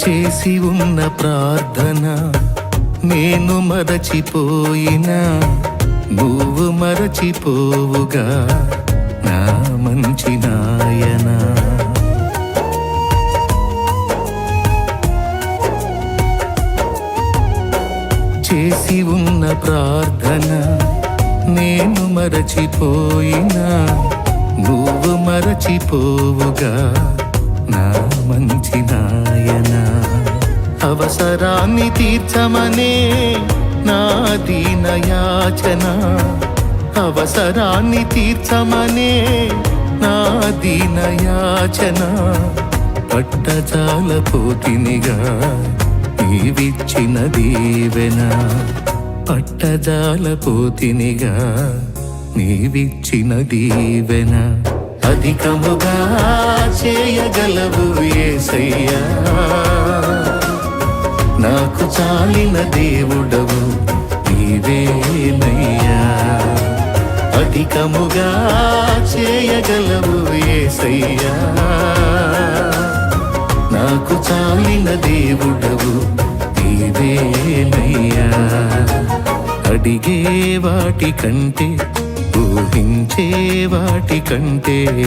చేసి ఉన్న ప్రార్థన నేను మరచిపోయినా నువ్వు మరచిపోవుగా నా మంచి నాయనా. చేసి ఉన్న ప్రార్థన నేను మరచిపోయినా నువ్వు మరచిపోవుగా నా మంచి నాయనా. అవసరాన్ని తీర్చమనే నా దీన యాచన, అవసరాన్ని తీర్చమనే నా దీన యాచన. పట్టజాల పోతినిగా నీవిచ్చిన దీవెన, పట్టజాల పోతినిగా నీవిచ్చిన దీవెన. అధికముగా చేయగలవు యేసయ్యా, నాకు చాలిన దేవుడవు నీవేనయ్యా. అధికముగా చేయగలవు యేసయ్యా, నాకు చాలిన దేవుడవు నీవేనయ్యా. అడిగే వాటి కంటే ఊహించే వాటి కంటే